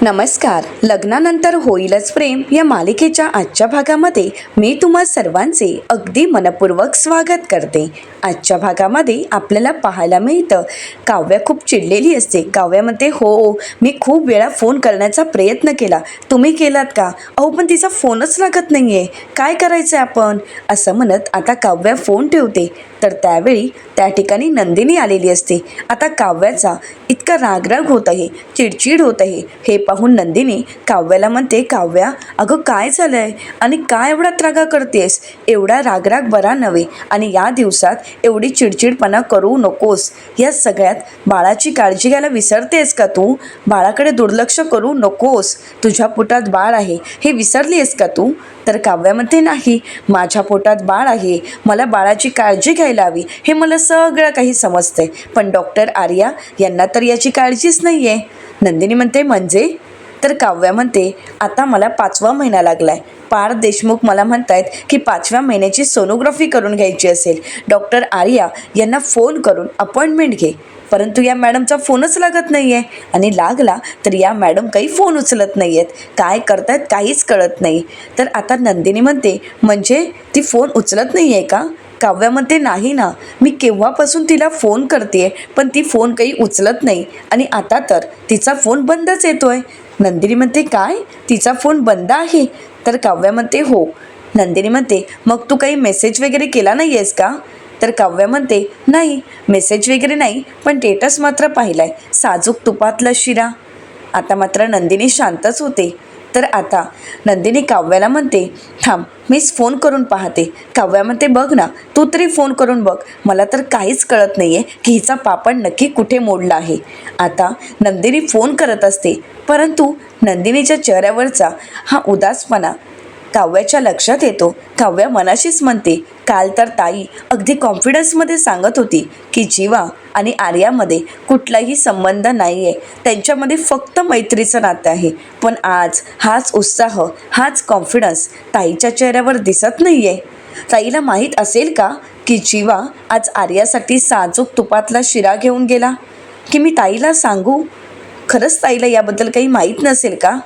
नमस्कार. लग्नानंतर होईलच प्रेम या मालिकेच्या आजच्या भागामध्ये मी तुम्हा सर्वांचे अगदी मनपूर्वक स्वागत करते. आजच्या भागामध्ये आपल्याला पाहायला मिळतं काव्या खूप चिडलेली असते. काव्यामध्ये हो मी खूप वेळा फोन करण्याचा प्रयत्न केला, तुम्ही केलात का? अहो पण तिचा फोनच लागत नाही आहे, काय करायचं आपण? असं म्हणत आता काव्या फोन ठेवते. तर त्यावेळी त्या ठिकाणी नंदिनी आलेली असते. आता काव्याचा इतका रागराग होत आहे, चिडचिड होत आहे. हे पाहून नंदिनी काव्याला म्हणते, काव्या अगं काय झालं आहे आणि काय एवढा त्रागा करतेस? एवढा रागराग बरा नव्हे आणि या दिवसात एवढी चिडचिडपणा करू नकोस. या सगळ्यात बाळाची काळजी घ्यायला विसरतेस का तू? बाळाकडे दुर्लक्ष करू नकोस. तुझ्या पोटात बाळ आहे हे विसरली आहेस का तू? तर काव्यामध्ये नाही, माझ्या पोटात बाळ आहे, मला बाळाची काळजी घ्यायला हवी, हे मला सगळं काही समजते, पण डॉक्टर आर्या यांना तर याची काळजीच नाही आहे. नंदिनी म्हणते म्हणजे? तर काव्या म्हणते, आता मला 5वा महिना लागलाय. पार्थ देशमुख मला म्हणतायत की 5व्या महिन्याची सोनोग्राफी करून घ्यायची असेल. डॉक्टर आर्या यांना फोन करून अपॉइंटमेंट घे. परंतु या मॅडमचा फोनच लागत नाही आहे आणि लागला तर या मॅडम काही फोन उचलत नाही आहेत. काय करतायत काहीच कळत नाही. तर आता नंदिनी म्हणते, म्हणजे ती फोन उचलत नाही आहे का? काव्या म्हणते, नाही ना, मी केव्हापासून तिला फोन करते पण ती फोन काही उचलत नाही आणि आता तर तिचा फोन बंदच येतोय. नंदिनी म्हणते, काय तिचा फोन बंद आहे? तर काव्या म्हणते, हो. नंदिनी म्हणते, मग तू काही मेसेज वगैरे केला नाही आहेस का? तर काव्या म्हणते, नाही मेसेज वगैरे नाही, पण स्टेटस मात्र पाहिलाय, साजूक तुपातला शिरा. आता मात्र नंदिनी शांतच होते. तर आता नंदिनी काव्याला म्हणते, थांब मीच फोन करून पाहते. काव्या म्हणते, बघ ना तू तरी फोन करून बघ, मला तर काहीच कळत नाही आहे की हिचा पापड नक्की कुठे मोडला आहे. आता नंदिनी फोन करत असते, परंतु नंदिनीच्या चेहऱ्यावरचा हा उदासपणा काव्याच्या लक्षात येतो. काव्या मनाशीच म्हणते, काल तर ताई अगदी कॉन्फिडन्समध्ये सांगत होती की जीवा आणि आर्यामध्ये कुठलाही संबंध नाही आहे, त्यांच्यामध्ये फक्त मैत्रीचं नातं आहे. पण आज हाच उत्साह, हाच कॉन्फिडन्स ताईच्या चेहऱ्यावर दिसत नाही आहे. ताईला माहीत असेल का की जीवा आज आर्यासाठी साजूक तुपातला शिरा घेऊन गेला? की मी ताईला सांगू? खरंच ताईला याबद्दल काही माहीत नसेल का?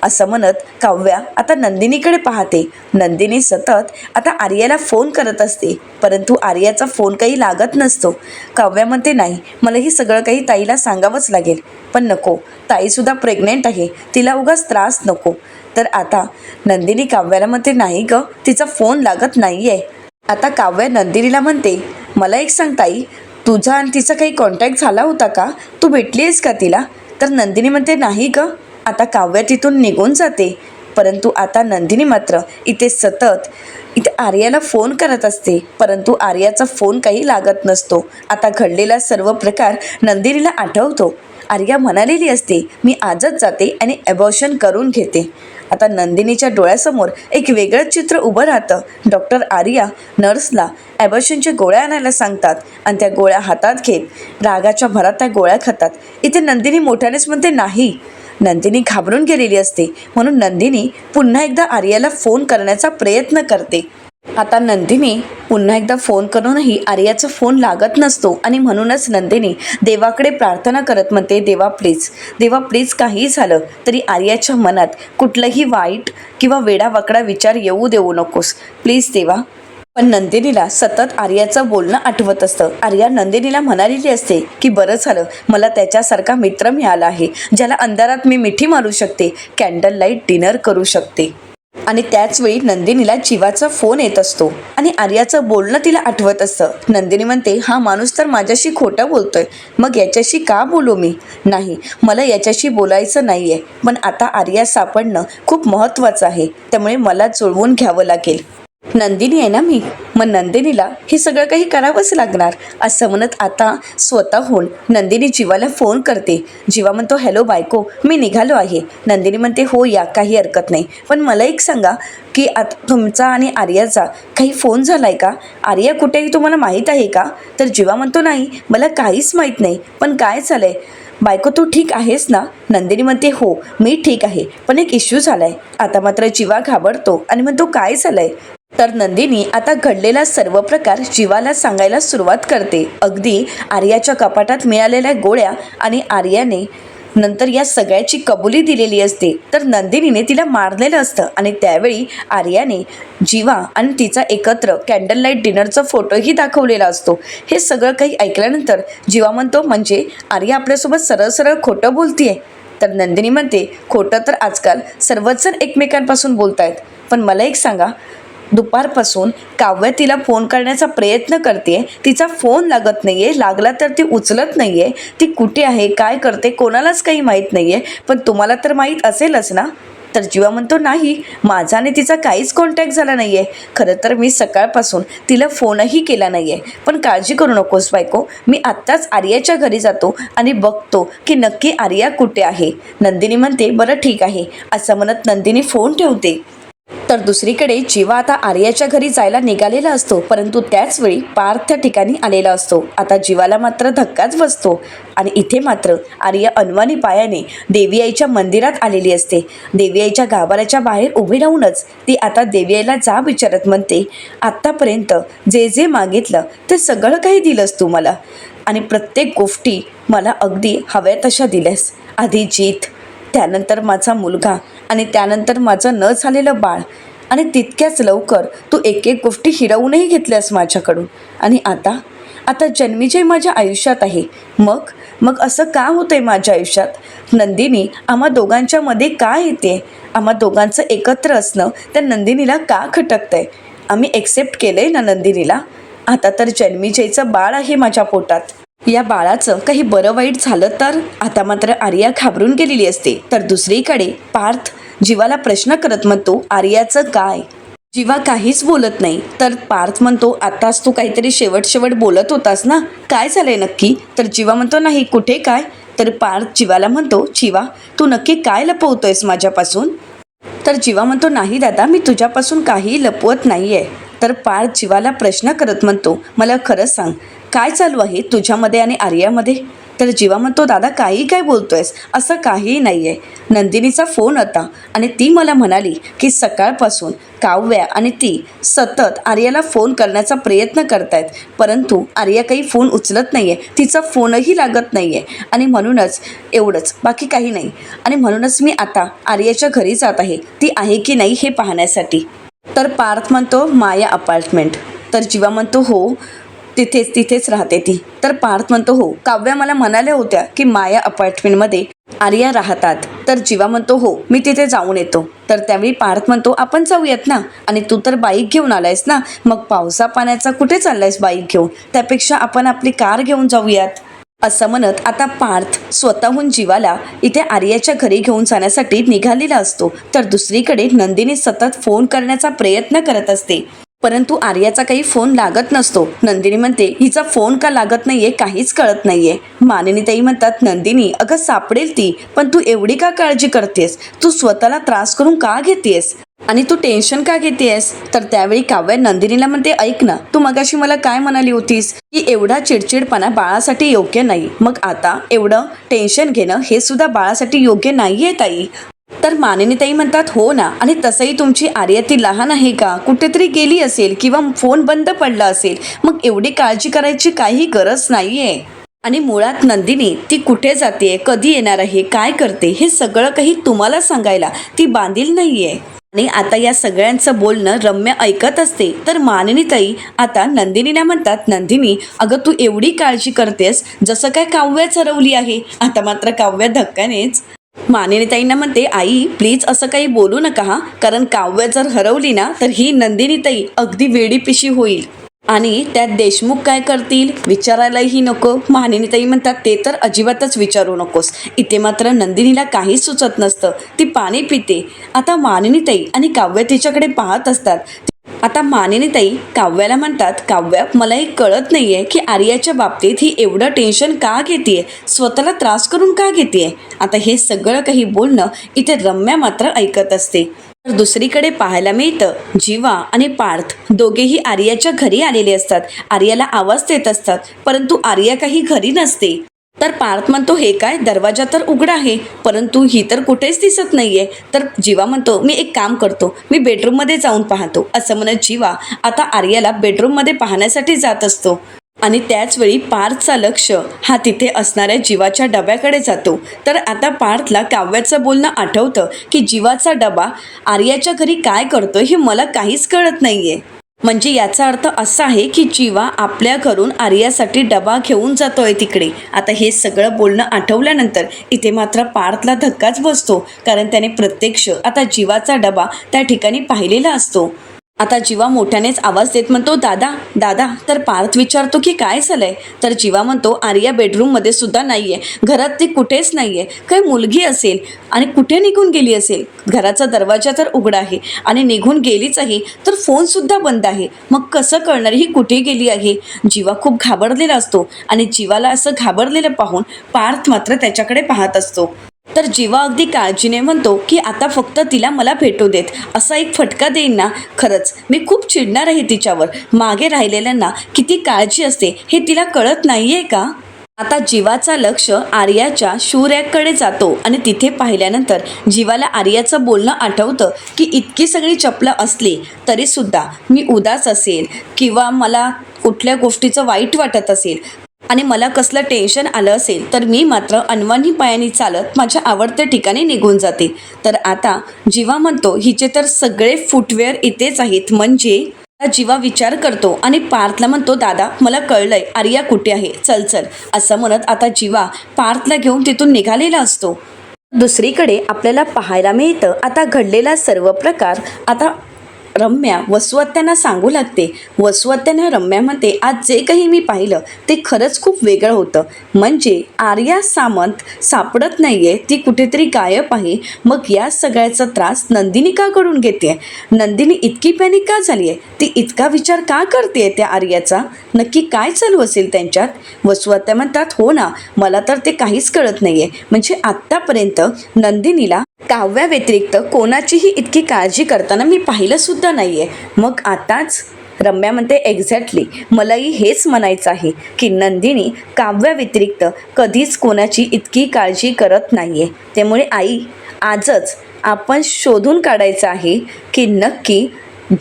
असं म्हणत काव्या आता नंदिनीकडे पाहते. नंदिनी सतत आता आर्याला फोन करत असते, परंतु आर्याचा फोन काही लागत नसतो. काव्या म्हणते, नाही मला ही सगळं काही ताईला सांगावंच लागेल, पण नको, ताईसुद्धा प्रेग्नेंट आहे, तिला उगाच त्रास नको. तर आता नंदिनी काव्याला म्हणते, नाही ग तिचा फोन लागत नाही आहे. आता काव्या नंदिनीला म्हणते, मला एक सांग ताई, तुझा आणि तिचा काही कॉन्टॅक्ट झाला होता का? तू भेटली आहेस का तिला? तर नंदिनी म्हणते, नाही ग. आता काव्या तिथून निघून जाते. परंतु आता नंदिनी मात्र इथे आर्याला फोन करत असते, परंतु आर्याचा फोन काही लागत नसतो. आता घडलेला सर्व प्रकार नंदिनीला आठवतो. आर्या म्हणालेली असते, मी आजच जाते आणि ॲबॉर्शन करून घेते. आता नंदिनीच्या डोळ्यासमोर एक वेगळंच चित्र उभं राहतं. डॉक्टर आर्या नर्सला ॲबॉर्शनच्या गोळ्या आणायला सांगतात आणि त्या गोळ्या हातात घेत रागाच्या भरात त्या गोळ्या खातात. इथे नंदिनी मोठ्यानेच म्हणते, नाही. नंदिनी घाबरून गेलेली असते, म्हणून नंदिनी पुन्हा एकदा आर्याला फोन करण्याचा प्रयत्न करते. आता नंदिनी पुन्हा एकदा फोन करूनही आर्याचा फोन लागत नसतो आणि म्हणूनच नंदिनी देवाकडे प्रार्थना करत म्हणते, देवा प्लीज काही झालं तरी आर्याच्या मनात कुठलंही वाईट किंवा वेडावाकडा विचार येऊ देऊ नकोस, प्लीज देवा. पण नंदिनीला सतत आर्याचं बोलणं आठवत असतं. आर्या नंदिनीला म्हणालेली असते की बरं झालं मला त्याच्यासारखा मित्र मिळाला आहे, ज्याला अंधारात मी मिठी मारू शकते, कॅन्डल लाईट डिनर करू शकते. आणि त्याचवेळी नंदिनीला जीवाचा फोन येत असतो आणि आर्याचं बोलणं तिला आठवत असतं. नंदिनी म्हणते, हा माणूस तर माझ्याशी खोटं बोलतोय, मग याच्याशी का बोलू मी? नाही, मला याच्याशी बोलायचं नाही आहे, पण आता आर्या सापडणं खूप महत्त्वाचं आहे, त्यामुळे मला जुळवून घ्यावं लागेल. नंदिनी आहे ना मी, मग नंदिनीला हे सगळं काही करावंच लागणार. असं म्हणत आता स्वतःहून नंदिनी जीवाला फोन करते. जीवा म्हणतो, हॅलो बायको, मी निघालो आहे. नंदिनी म्हणते, हो या, काही हरकत नाही, पण मला एक सांगा की आता तुमचा आणि आर्याचा काही फोन झाला आहे का? आर्या कुठेही तुम्हाला माहीत आहे का? तर जीवा म्हणतो, नाही मला काहीच माहीत नाही, पण काय झालं आहे? बायको तू ठीक आहेस ना? नंदिनी म्हणते, हो मी ठीक आहे, पण एक इश्यू झाला आहे. आता मात्र जीवा घाबरतो आणि म्हणतो, काय झालं आहे? तर नंदिनी आता घडलेला सर्व प्रकार जीवाला सांगायला सुरुवात करते. अगदी आर्याच्या कपाटात मिळालेल्या गोळ्या आणि आर्याने नंतर या सगळ्याची कबुली दिलेली असते. तर नंदिनीने तिला मारलेलं असतं आणि त्यावेळी आर्याने जीवा आणि तिचा एकत्र कॅन्डल लाईट डिनरचा फोटोही दाखवलेला असतो. हे सगळं काही ऐकल्यानंतर जीवा म्हणतो, म्हणजे आर्या आपल्यासोबत सरळ सरळ खोटं बोलतीये. तर नंदिनी म्हणते, खोटं तर आजकाल सर्वच जण एकमेकांपासून बोलतायत, पण मला एक सांगा, दुपारपासून काव्य तिला फोन करण्याचा प्रयत्न करते, तिचा फोन लागत नाहीये, लागला तर ती उचलत नाहीये, ती कुठे आहे, काय करते, कोणालाच काही माहीत नाहीये, पण तुम्हाला तर माहीत असेलच ना? तर जीवा म्हणतो, नाही, माझा आणि तिचा काहीच कॉन्टॅक्ट झाला नाहीये. खरं तर मी सकाळपासून तिला फोनही केला नाहीये, पण काळजी करू नकोस बायको, मी आत्ताच आर्याच्या घरी जातो आणि बघतो की नक्की आर्या कुठे आहे. नंदिनी म्हणते, बरं ठीक आहे, असं म्हणत नंदिनी फोन ठेवते. तर दुसरीकडे जीवा आता आर्याच्या घरी जायला निघालेला असतो, परंतु त्याच वेळी पार्थ त्या ठिकाणी आलेला असतो. आता जीवाला मात्र धक्काच बसतो आणि इथे मात्र आर्या अनवाणी पायाने देवी आईच्या मंदिरात आलेली असते. देवी आईच्या गाभाऱ्याच्या बाहेर उभी राहूनच ती आता देवी आईला जा विचारत म्हणते, आत्तापर्यंत जे जे मागितलं ते सगळं काही दिलंस तू मला, आणि प्रत्येक गोष्टी मला अगदी हव्या तशा दिल्यास. आधी जीत, त्यानंतर माझा मुलगा, आणि त्यानंतर माझं न झालेलं बाळ, आणि तितक्याच लवकर तू एक एक गोष्टी हिरवूनही घेतल्यास माझ्याकडून, आणि आता जन्मीजय माझ्या आयुष्यात आहे. मग असं का होतंय माझ्या आयुष्यात? नंदिनी आम्हा दोघांच्या मध्ये का येते? आम्हा दोघांचं एकत्र असणं त्या नंदिनीला का खटकतंय? आम्ही एक्सेप्ट केलंय ना नंदिनीला. आता तर जन्मीजयचं बाळ आहे माझ्या पोटात. या बाळाचं काही बरं वाईट झालं तर? आता मात्र आर्या घाबरून गेलेली असते. तर दुसरीकडे पार्थ जीवाला प्रश्न करत म्हणतो, आर्याचं काय? जीवा काहीच बोलत नाही. तर पार्थ म्हणतो, आताच तू काहीतरी शेवट बोलत होतास ना, काय झालंय नक्की? तर जीवा म्हणतो, नाही, कुठे काय? तर पार्थ जीवाला म्हणतो, जीवा, तू नक्की काय लपवतोयस माझ्यापासून? तर जीवा म्हणतो, नाही दादा, मी तुझ्यापासून काही लपवत नाहीये. तर पार्थ जीवाला प्रश्न करत म्हणतो, मला खरं सांग, काय चालू आहे तुझ्यामध्ये आणि आर्यामध्ये? तर जीवा म्हणतो, दादा, काय बोलतोयस? असं काहीही नाही आहे. नंदिनीचा फोन होता आणि ती मला म्हणाली की सकाळपासून काव्या आणि ती सतत आर्याला फोन करण्याचा प्रयत्न करतायत, परंतु आर्या काही फोन उचलत नाही आहे, तिचा फोनही लागत नाही आहे, आणि म्हणूनच एवढंच, बाकी काही नाही. आणि म्हणूनच मी आता आर्याच्या घरी जात आहे, ती आहे की नाही हे पाहण्यासाठी. तर पार्थ म्हणतो, माया अपार्टमेंट. तर जीवा म्हणतो, हो, तिथेच राहते ती. तर पार्थ म्हणतो, हो, काव्या मला म्हणाल्या होत्या की माया अपार्टमेंटमध्ये आर्या राहतात. तर जीवा म्हणतो, हो, मी तिथे जाऊन येतो. तर त्यावेळी पार्थ म्हणतो, आपण जाऊयात ना, आणि तू तर बाईक घेऊन आलायस ना, मग पावसा पाण्याचा कुठे चाललायस बाईक घेऊन? त्यापेक्षा आपण आपली कार घेऊन जाऊयात. असं म्हणत आता पार्थ स्वतःहून जीवाला इथे आर्याच्या घरी घेऊन जाण्यासाठी निघालेला असतो. तर दुसरीकडे नंदिनी सतत फोन करण्याचा प्रयत्न करत असते, परंतु आर्याचा काही फोन लागत नसतो. नंदिनी म्हणते, हिचा फोन का लागत नाहीये काहीच कळत नाहीये. मानिनीताई म्हणतात, नंदिनी, अगं सापडेल ती, पण तू एवढी का काळजी करतेस? तू स्वतःला त्रास करून का घेतेस आणि तू टेन्शन का घेतेस? तर त्यावेळी काव्या नंदिनीला म्हणते, ऐक ना, तू मगाशी मला काय म्हणाली होतीस की एवढा चिडचिडपणा बाळासाठी योग्य नाही, मग आता एवढं टेन्शन घेणं हे सुद्धा बाळासाठी योग्य नाहीये ताई. तर मानिनीताई म्हणतात, हो ना, आणि तसंही तुमची आर्या ती लहान आहे का? कुठेतरी गेली असेल किंवा फोन बंद पडला असेल, मग एवढी काळजी करायची काही गरज नाहीये. आणि मुळात नंदिनी ती कुठे जाते, कधी येणार आहे, काय करते, हे सगळं काही तुम्हाला सांगायला ती बांधील नाहीये. आणि आता या सगळ्यांचं बोलणं रम्य ऐकत असते. तर मानिनीताई आता नंदिनीला म्हणतात, नंदिनी, अगं तू एवढी काळजी करतेस जसं काय काव्याच हरवली आहे. आता मात्र काव्या धक्कानेच मानिनीताईंना म्हणते, आई प्लीज असं काही बोलू नका हा, कारण काव्य जर हरवली ना तर ही नंदिनीताई अगदी वेडीपिशी होईल, आणि त्यात देशमुख काय करतील विचारायलाही नको. मानिनीताई म्हणतात, ते तर अजिबातच विचारू नकोस. इथे मात्र नंदिनीला काहीच सुचत नसतं, ती पाणी पिते. आता मानिनीताई आणि काव्य तिच्याकडे पाहत असतात. आता मानिनीताई काव्याला म्हणतात, काव्या, मला एक कळत नाहीये की आर्याच्या बाबतीत ही एवढं टेन्शन का घेतेय, स्वतःला त्रास करून का घेतेय. आता हे सगळं काही बोलणं इथे रम्या मात्र ऐकत असते. तर दुसरीकडे पाहायला मिळतं, जीवा आणि पार्थ दोघेही आर्याच्या घरी आलेले असतात. आर्याला आवाज देत असतात, परंतु आर्या काही घरी नसते. तर पार्थ म्हणतो, हे काय, दरवाजा तर उघडा आहे, परंतु ही तर कुठेच दिसत नाहीये. तर जीवा म्हणतो, मी एक काम करतो, मी बेडरूममध्ये जाऊन पाहतो. असं म्हणत जीवा आता आर्याला बेडरूममध्ये पाहण्यासाठी जात असतो. आणि त्याचवेळी पार्थचा लक्ष हा तिथे असणाऱ्या जीवाच्या डब्याकडे जातो. तर आता पार्थला काव्याचं बोलणं आठवतं की जीवाचा डबा आर्याच्या घरी काय करतो हे मला काहीच कळत नाहीये. म्हणजे याचा अर्थ असा आहे की जीवा आपल्या घरून आर्यासाठी डबा घेऊन जातोय तिकडे. आता हे सगळं बोलणं आठवल्यानंतर इथे मात्र पार्थला धक्काच बसतो, कारण त्याने प्रत्यक्ष आता जीवाचा डबा त्या ठिकाणी पाहिलेला असतो. आता जीवा मोठ्यानेच आवाज देत म्हणतो, दादा दादा. तर पार्थ विचारतो की काय झालंय. तर जीवा म्हणतो, आर्या बेडरूममध्ये सुद्धा नाहीये, घरात ती कुठेच नाहीये. काही मुलगी असेल आणि कुठे निघून गेली असेल. घराचा दरवाजा तर उघडा आहे आणि निघून गेलीच आहे तर फोन सुद्धा बंद आहे. मग कसं कळणार ही कुठे गेली आहे. जीवा खूप घाबरलेला असतो आणि जीवाला असं घाबरलेलं पाहून पार्थ मात्र त्याच्याकडे पाहत असतो. तर जीवा अगदी काळजीने म्हणतो की आता फक्त तिला मला भेटू देत, असा एक फटका देईन ना. खरंच मी खूप चिडणार आहे तिच्यावर. मागे राहिलेल्यांना किती काळजी असते हे तिला कळत नाहीये का. आता जीवाचा लक्ष आर्याच्या शू रॅककडे जातो आणि तिथे पाहिल्यानंतर जीवाला आर्याचं बोलणं आठवतं की इतकी सगळी चपलं असली तरीसुद्धा मी उदास असेल किंवा मला कुठल्या गोष्टीचं वाईट वाटत असेल आणि मला कसलं टेन्शन आलं असेल तर मी मात्र अनवाणी पायाने चालत माझ्या आवडत्या ठिकाणी निघून जाते. तर आता जीवा म्हणतो हिचे तर सगळे फुटवेअर इथेच आहेत. म्हणजे जीवा विचार करतो आणि पार्थला म्हणतो, दादा मला कळलंय आर्या कुठे आहे, चल चल. असं म्हणत आता जीवा पार्थला घेऊन तिथून निघालेला असतो. दुसरीकडे आपल्याला पाहायला मिळतं आता घडलेला सर्व प्रकार. आता रम्या वसुहत्यांना सांगू लागते. वसुहत्यांना रम्या म्हणते, आज जे काही मी पाहिलं ते खरंच खूप वेगळं होतं. म्हणजे आर्या सामंत सापडत नाहीये, ती कुठेतरी गायब आहे. मग या सगळ्याचा त्रास नंदिनी का करून घेते. नंदिनी इतकी पॅनिक का झाली आहे, ती इतका विचार का करते त्या आर्याचा. नक्की काय चालू असेल त्यांच्यात. वसुहत्या म्हणतात, हो ना, मला तर ते काहीच कळत नाहीये. म्हणजे आत्तापर्यंत नंदिनीला काव्या व्यतिरिक्त कोणाचीही इतकी काळजी करताना मी पाहिलं सुद्धा नाहीये. मग आताच रम्या म्हणते, एक्झॅक्टली मलाही हेच म्हणायचं आहे की नंदिनी काव्या व्यतिरिक्त कधीच कोणाची इतकी काळजी करत नाहीये. त्यामुळे आई आजच आपण शोधून काढायचं आहे की नक्की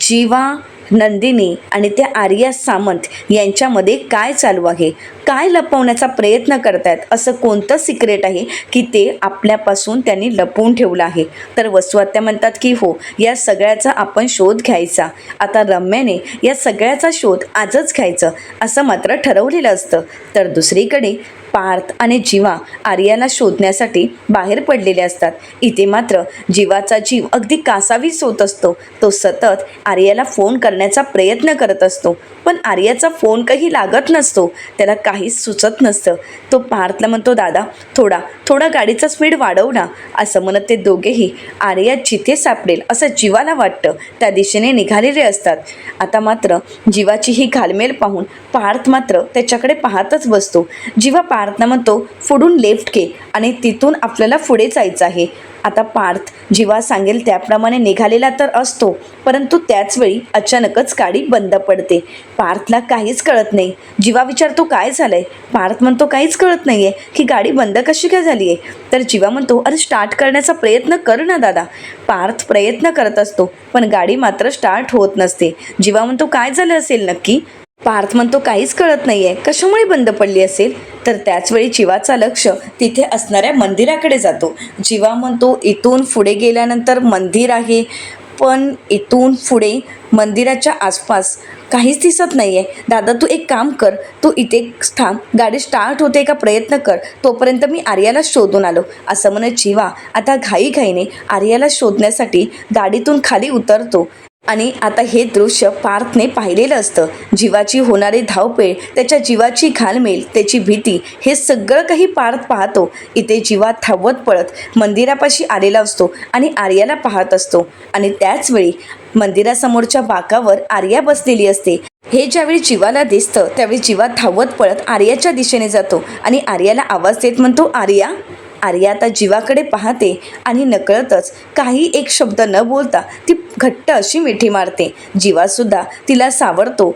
जीवा, नंदिनी आणि त्या आर्या सामंत यांच्यामध्ये काय चालू आहे. काय लपवण्याचा प्रयत्न करतायत. असं कोणतं सिक्रेट आहे की ते आपल्यापासून त्यांनी लपवून ठेवलं आहे. तर वसुहत्या म्हणतात की हो, या सगळ्याचा आपण शोध घ्यायचा. आता रम्याने या सगळ्याचा शोध आजच घ्यायचं असं मात्र ठरवलेलं असतं. तर दुसरीकडे पार्थ आणि जीवा आर्याला शोधण्यासाठी बाहेर पडलेले असतात. इथे मात्र जीवाचा जीव अगदी कासावीस होत असतो. तो सतत आर्याला फोन करण्याचा प्रयत्न करत असतो, पण आर्याचा फोन काही लागत नसतो. त्याला काहीच सुचत नसतं. तो पार्थला म्हणतो, दादा थोडा गाडीचा स्पीड वाढव ना. असं म्हणत ते दोघेही आर्या जिथे सापडेल असं जीवाला वाटतं त्या दिशेने निघालेले असतात. आता मात्र जीवाची ही घालमेल पाहून पार्थ मात्र त्याच्याकडे पाहतच बसतो. जीवा पार्थला म्हणतो, पुढून लेफ्ट घे आणि तिथून आपल्याला पुढे जायचं आहे. आता पार्थ जीवा सांगेल त्याप्रमाणे निघालेला तर असतो, परंतु त्याचवेळी अचानकच गाडी बंद पडते. पार्थला काहीच कळत नाही. जीवा विचारतो, काय झालंय. पार्थ म्हणतो, काहीच कळत नाहीये की गाडी बंद कशी काय झाली आहे. तर जीवा म्हणतो, अरे स्टार्ट करण्याचा प्रयत्न कर ना दादा. पार्थ प्रयत्न करत असतो पण गाडी मात्र स्टार्ट होत नसते. जीवा म्हणतो, काय झालं असेल नक्की. पार्थ म्हणतो, काहीच कळत नाहीये, कशामुळे बंद पडली असेल. तर त्याचवेळी जीवाचा लक्ष तिथे असणाऱ्या मंदिराकडे जातो. जीवा म्हणतो, इथून पुढे गेल्यानंतर मंदिर आहे, पण इथून पुढे मंदिराच्या आसपास काहीच दिसत नाही आहे. दादा तू एक काम कर, तू इथे थांब, गाडी स्टार्ट होते का प्रयत्न कर, तोपर्यंत मी आर्याला शोधून आलो. असं म्हणत जीवा आता घाईघाईने आर्याला शोधण्यासाठी गाडीतून खाली उतरतो. आणि आता हे दृश्य पार्थने पाहिलेलं असतं. जीवाची होणारी धावपेळ, त्याच्या जीवाची घालमेल, त्याची भीती, हे सगळं काही पार्थ पाहतो. इथे जीवा धावत पळत मंदिरापाशी आलेला असतो आणि आर्याला पाहत असतो. आणि त्याचवेळी मंदिरासमोरच्या बाकावर आर्या बसलेली असते. हे ज्यावेळी जीवाला दिसतं त्यावेळी जीवा धावत पळत आर्याच्या दिशेने जातो आणि आर्याला आवाज देत म्हणतो, आर्या. आर्या आता जीवाकडे पाहते आणि नकळतच काही एक शब्द न बोलता ती घट्ट अशी मिठी मारते. जीवासुद्धा तिला सावरतो,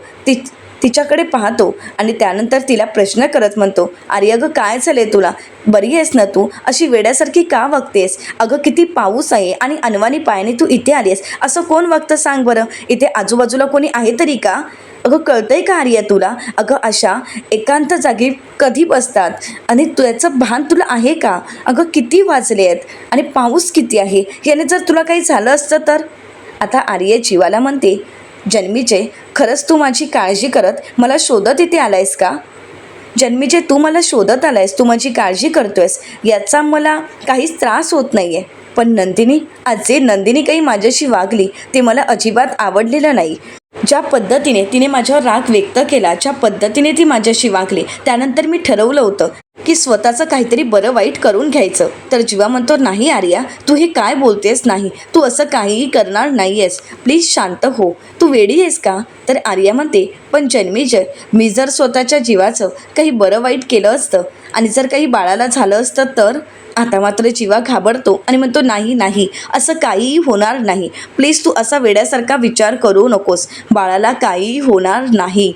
तिच्याकडे पाहतो आणि त्यानंतर तिला प्रश्न करत म्हणतो, आर्या गं काय झाले तुला, बरी आहेस ना तू, अशी वेड्यासारखी का वागतेस. अगं किती पाऊस आहे आणि अनवाणी पायाने तू इथे आलीस, असं कोण वागतं सांग बरं. इथे आजूबाजूला कोणी आहे तरी का. अगं कळतंय का आर्या तुला? अगं अशा एकांत जागी कधी बसतात आणि त्याचं भान तुला आहे का? अगं किती वाजले आहेत आणि पाऊस किती आहे, याने जर तुला काही झालं असतं तर? आता आर्या जीवाला म्हणते, जन्मीचे खरंच तू माझी काळजी करत मला शोधत इथे आलायस का? जन्मीचे तू मला शोधत आलायस, तू माझी काळजी करतोयस, याचा मला काहीच त्रास होत नाही आहे. पण नंदिनी, आज जे नंदिनी काही माझ्याशी वागली ते मला अजिबात आवडलेलं नाही. ज्या पद्धतीने तिने माझ्यावर राग व्यक्त केला, ज्या पद्धतीने ती माझ्याशी वागली, त्यानंतर मी ठरवलं होतं की स्वतःचं काहीतरी बरं वाईट करून घ्यायचं. तर जीवा म्हणतो, नाही आर्या, तू हे काय बोलतेस? नाही, तू असं काहीही करणार नाही आहेस. प्लीज शांत हो. तू वेडी आहेस का? तर आर्या म्हणते, पण जन्मीजय, मी जर स्वतःच्या जीवाचं काही बरं वाईट केलं असतं आणि जर काही बाळाला झालं असतं तर? आता मात्र जीवा घाबरतो आणि म्हणतो, नाही नाही, असं काहीही होणार नाही. प्लीज तू असा वेड्यासारखा विचार करू नकोस. बाळाला काहीही होणार नाही.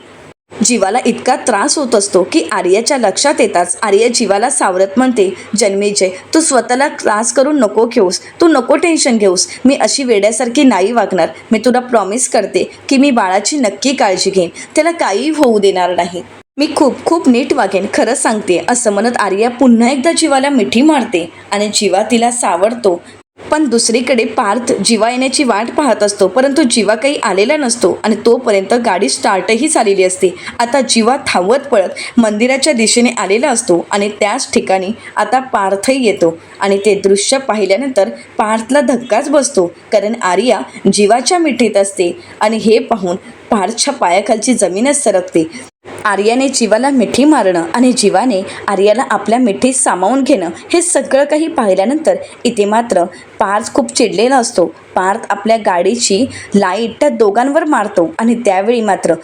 जीवाला इतका त्रास होत असतो की आर्याच्या लक्षात येताच आर्या जीवाला सावरत म्हणते, जन्मेजय, तू स्वतःला त्रास करून नको घेऊस, तू नको टेन्शन घेऊस. मी अशी वेड्यासारखी नाही वागणार. मी तुला प्रॉमिस करते की मी बाळाची नक्की काळजी घेईन, त्याला काहीही होऊ देणार नाही. मी खूप खूप नीट वागेन, खरं सांगते. असं म्हणत आर्या पुन्हा एकदा जीवाला मिठी मारते आणि जीवा तिला सावरतो. पण दुसरीकडे पार्थ जीवा येण्याची वाट पाहत असतो, परंतु जीवा काही आलेला नसतो आणि तोपर्यंत गाडी स्टार्टही झालेली असते. आता जीवा धावत पळत मंदिराच्या दिशेने आलेला असतो आणि त्याच ठिकाणी आता पार्थही येतो आणि ते दृश्य पाहिल्यानंतर पार्थला धक्काच बसतो, कारण आर्या जीवाच्या मिठीत असते आणि हे पाहून पार्थच्या पायाखालची जमीनच सरकते. आर्याने जीवाला मिठी मारणं आणि जीवाने आर्याला आपल्या मिठीत सामावून घेणं हे सगळं काही पाहिल्यानंतर इथे मात्र पार्थ खूप चिडलेला असतो. पार्थ आपल्या गाडीची लाईट त्या दोघांवर मारतो आणि त्यावेळी मात्र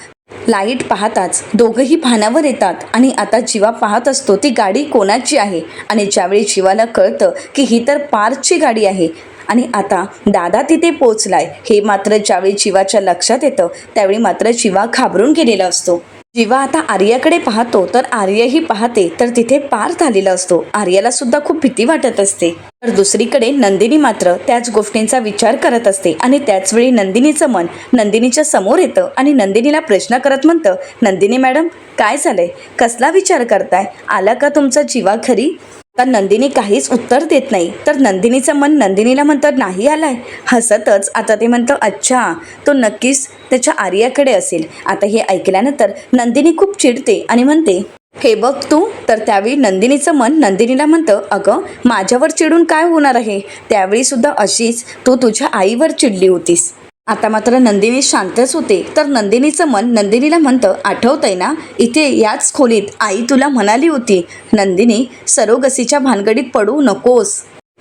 लाईट पाहताच दोघंही भानावर येतात आणि आता जीवा पाहत असतो ती गाडी कोणाची आहे. आणि ज्यावेळी जीवाला कळतं की ही तर पार्थची गाडी आहे आणि आता दादा तिथे पोचलाय, हे मात्र ज्यावेळी जीवाच्या लक्षात येतं त्यावेळी मात्र जीवा घाबरून गेलेला असतो. जीवा आता आर्याकडे पाहतो तर आर्याही पाहते तर तिथे पार्थ आलेला असतो. आर्याला सुद्धा खूप भीती वाटत असते. तर दुसरीकडे नंदिनी मात्र त्याच गोष्टींचा विचार करत असते आणि त्याचवेळी नंदिनीचं मन नंदिनीच्या समोर येतं आणि नंदिनीला प्रश्न करत म्हणतं, नंदिनी मॅडम, काय झालंय? कसला विचार करताय? आला का तुमचा जीवा घरी? तर नंदिनी काहीच उत्तर देत नाही. तर नंदिनीचं मन नंदिनीला म्हणतं, नाही आलाय. हसतच आता ते म्हणतं, अच्छा, तो नक्कीच त्याच्या आर्याकडे असेल. आता हे ऐकल्यानंतर नंदिनी खूप चिडते आणि म्हणते, हे बघ तू. तर त्यावेळी नंदिनीचं मन नंदिनीला म्हणतं, अगं माझ्यावर चिडून काय होणार आहे? त्यावेळी सुद्धा अशीच तू तुझ्या आईवर चिडली होतीस. आता मात्र नंदिनी शांतच होते. तर नंदिनीचं मन नंदिनीला म्हणतं, आठवतंय ना, इथे याच खोलीत आई तुला म्हणाली होती, नंदिनी, सरोगसीच्या भानगडीत पडू नकोस.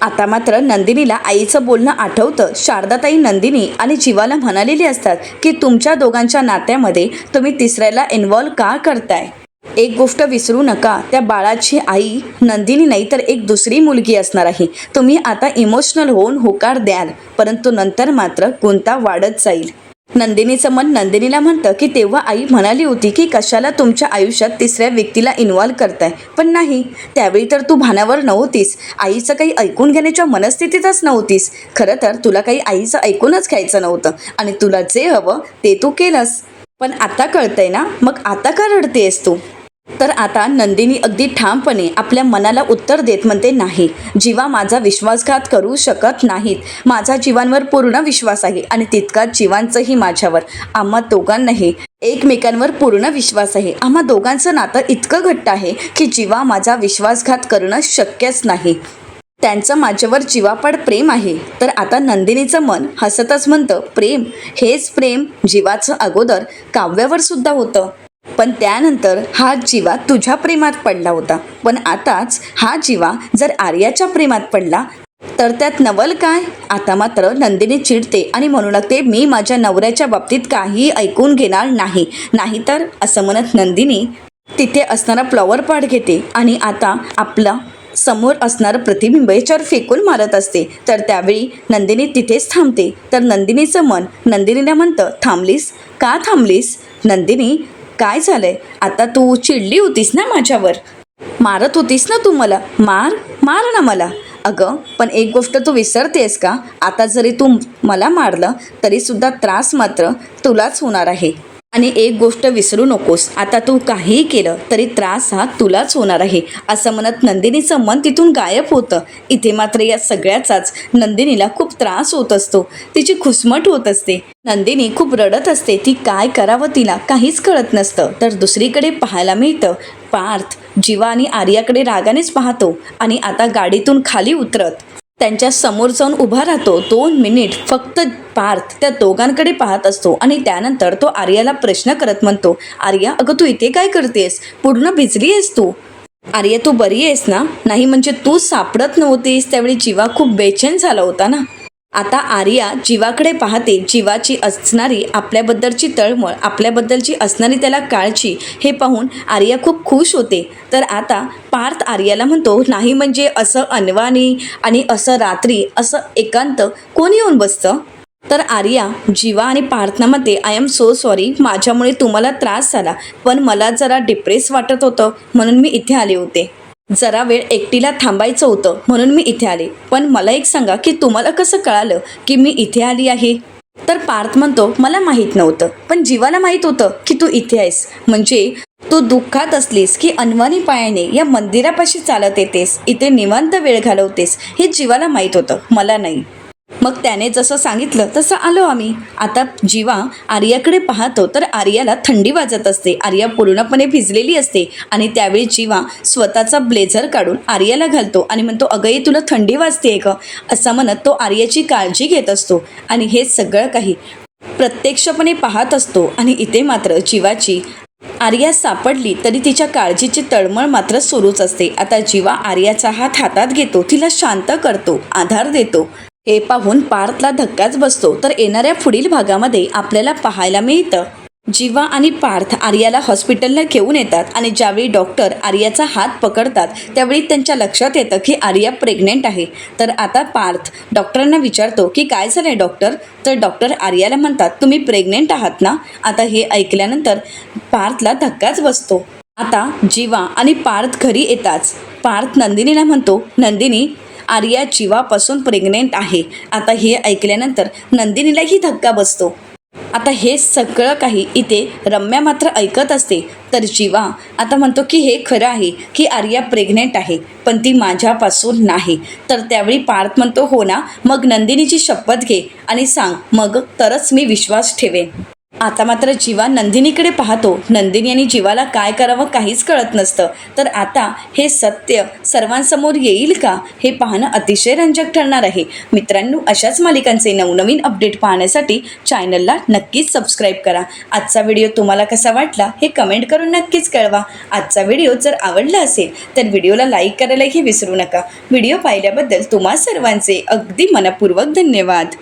आता मात्र नंदिनीला आईचं बोलणं आठवतं. शारदाताई नंदिनी आणि जीवाला म्हणालेली असतात की तुमच्या दोघांच्या नात्यामध्ये तुम्ही तिसऱ्याला इन्व्हॉल्व का करताय? एक गोष्ट विसरू नका, त्या बाळाची आई नंदिनी नाही तर एक दुसरी मुलगी असणार आहे. तुम्ही आता इमोशनल होऊन होकार द्याल, परंतु नंतर मात्र गुंता वाढत जाईल. नंदिनीचं मन नंदिनीला म्हणतं की तेव्हा आई म्हणाली होती की कशाला तुमच्या आयुष्यात तिसऱ्या व्यक्तीला इन्व्हॉल्व करताय, पण नाही, त्यावेळी तर तू भानावर नव्हतीस, आईचं काही ऐकून घेण्याच्या मनस्थितीतच नव्हतीस. खरं तर तुला काही आईचं ऐकूनच घ्यायचं नव्हतं आणि तुला जे हवं ते तू केलंस. पण आता कळतंय ना, मग आता का रडतेस तू? तर आता नंदिनी अगदी ठामपणे आपल्या मनाला उत्तर देत म्हणते, नाही, जीवा माझा विश्वासघात करू शकत नाहीत. माझा जीवांवर पूर्ण विश्वास आहे आणि तितकाच जीवांचंही माझ्यावर. आम्हा दोघांनाही एकमेकांवर पूर्ण विश्वास आहे. आम्हा दोघांचं नातं इतकं घट्ट आहे की जीवा माझा विश्वासघात करणं शक्यच नाही. त्यांचं माझ्यावर जीवापाड प्रेम आहे. तर आता नंदिनीचं मन हसतच म्हणतं, प्रेम? हेच प्रेम जीवाचं अगोदर काव्यावर सुद्धा होतं, पण त्यानंतर हा जीवा तुझ्या प्रेमात पडला होता. पण आताच हा जीवा जर आर्याच्या प्रेमात पडला तर त्यात नवल काय? आता मात्र नंदिनी चिडते आणि म्हणू लागते, मी माझ्या नवऱ्याच्या बाबतीत काही ऐकून घेणार नाही. नाहीतर असं म्हणत नंदिनी तिथे असणारा फ्लॉवर पॉट घेते आणि आता आपला समोर असणारं प्रतिबिंब याच्यावर फेकून मारत असते. तर त्यावेळी नंदिनी तिथेच थांबते. तर नंदिनीचं मन नंदिनीला म्हणतं, थांबलीस? का थांबलीस? नंदिनी, काय झालंय? आता तू चिडली होतीस ना माझ्यावर, मारत होतीस ना तू मला, मार ना मला. अगं पण एक गोष्ट तू विसरतेस का? आता जरी तू मला मारलं तरी सुद्धा त्रास मात्र तुलाच होणार आहे. आणि एक गोष्ट विसरू नकोस, आता तू काहीही केलं तरी त्रास हा तुलाच होणार आहे, असं म्हणत नंदिनीचं मन तिथून गायब होतं. इथे मात्र या सगळ्याचाच नंदिनीला खूप त्रास होत असतो. तिची खुसमट होत असते. नंदिनी खूप रडत असते. ती काय करावं तिला काहीच कळत नसतं. तर दुसरीकडे पाहायला मिळतं पार्थ जीवा आणि आर्याकडे रागानेच पाहतो आणि आता गाडीतून खाली उतरत त्यांच्या समोर जाऊन उभा राहतो. 2 मिनिट फक्त पार्थ त्या दोघांकडे पाहत असतो आणि त्यानंतर तो आर्याला प्रश्न करत म्हणतो, आर्या अगं तू इथे काय करतेस? पूर्ण भिजली आहेस तू. आर्या तू बरी आहेस ना? नाही म्हणजे तू सापडत नव्हतीस त्यावेळी जीवा खूप बेचैन झाला होता ना. आता आर्या जीवाकडे पाहते. जीवाची असणारी आपल्याबद्दलची तळमळ, आपल्याबद्दलची असणारी त्याला काळजी हे पाहून आर्या खूप खुश होते. तर आता पार्थ आर्याला म्हणतो, नाही म्हणजे असं अनवाणी आणि असं रात्री असं एकांत कोण येऊन बसतं? तर आर्या जीवा आणि पार्थना आय एम सो सॉरी, माझ्यामुळे तुम्हाला त्रास झाला, पण मला जरा डिप्रेस वाटत होतं म्हणून मी इथे आले होते. जरा वेळ एकटीला थांबायचं होतं म्हणून मी इथे आले. पण मला एक सांगा की तुम्हाला कसं कळालं की मी इथे आली आहे? तर पार्थ म्हणतो, मला माहीत नव्हतं, पण जीवाला माहीत होतं की तू इथे आहेस. म्हणजे तू दुःखात असलीस की अनवाणी पायाने या मंदिरापाशी चालत येतेस, इथे निवांत वेळ घालवतेस, हे जीवाला माहीत होतं, मला नाही. मग त्याने जसं सांगितलं तसं आलो आम्ही. आता जीवा आर्याकडे पाहतो तर आर्याला थंडी वाजत असते. आर्या पूर्णपणे भिजलेली असते आणि त्यावेळी जीवा स्वतःचा ब्लेझर काढून आर्याला घालतो आणि म्हणतो, अगं तुला थंडी वाजते का? असं म्हणत तो आर्याची काळजी घेत असतो आणि हे सगळं काही प्रत्यक्षपणे पाहत असतो. आणि इथे मात्र जीवाची आर्या सापडली तरी तिच्या काळजीची तळमळ मात्र सुरूच असते. आता जीवा आर्याचा हात हातात घेतो, तिला शांत करतो, आधार देतो. हे पाहून पार्थला धक्काच बसतो. तर येणाऱ्या पुढील भागामध्ये आपल्याला पाहायला मिळतं जीवा आणि पार्थ आर्याला हॉस्पिटलला घेऊन येतात आणि ज्यावेळी डॉक्टर आर्याचा हात पकडतात त्यावेळी त्यांच्या लक्षात येतं की आर्या प्रेग्नेंट आहे. तर आता पार्थ डॉक्टरांना विचारतो की काय झालं आहे डॉक्टर? तर डॉक्टर आर्याला म्हणतात, तुम्ही प्रेग्नेंट आहात ना? आता हे ऐकल्यानंतर पार्थला धक्काच बसतो. आता जीवा आणि पार्थ घरी येताच पार्थ नंदिनीला म्हणतो, नंदिनी आर्या जीवापासून प्रेग्नेंट आहे. आता हे ऐकल्यानंतर नंदिनीलाही धक्का बसतो. आता हे सगळं काही इथे रम्या मात्र ऐकत असते. तर जीवा आता म्हणतो की हे खरं आहे की आर्या प्रेग्नेंट आहे, पण ती माझ्यापासून नाही. तर त्यावेळी पार्थ म्हणतो, हो ना, मग नंदिनीची शपथ घे आणि सांग, मग तरच मी विश्वास ठेवेन. आता मात्र जीवा नंदिनीकडे पाहतो. नंदिनी आणि जीवाला काय करावं काहीच कळत नसतं. तर आता हे सत्य सर्वांसमोर येईल का हे पाहणं अतिशय रंजक ठरणार आहे. मित्रांनो, अशाच मालिकांचे नवनवीन अपडेट पाहण्यासाठी चॅनलला नक्कीच सबस्क्राईब करा. आजचा व्हिडिओ तुम्हाला कसा वाटला हे कमेंट करून नक्कीच कळवा. आजचा व्हिडिओ जर आवडला असेल तर व्हिडिओला लाईक करायलाही विसरू नका. व्हिडिओ पाहिल्याबद्दल तुम्हा सर्वांचे अगदी मनपूर्वक धन्यवाद.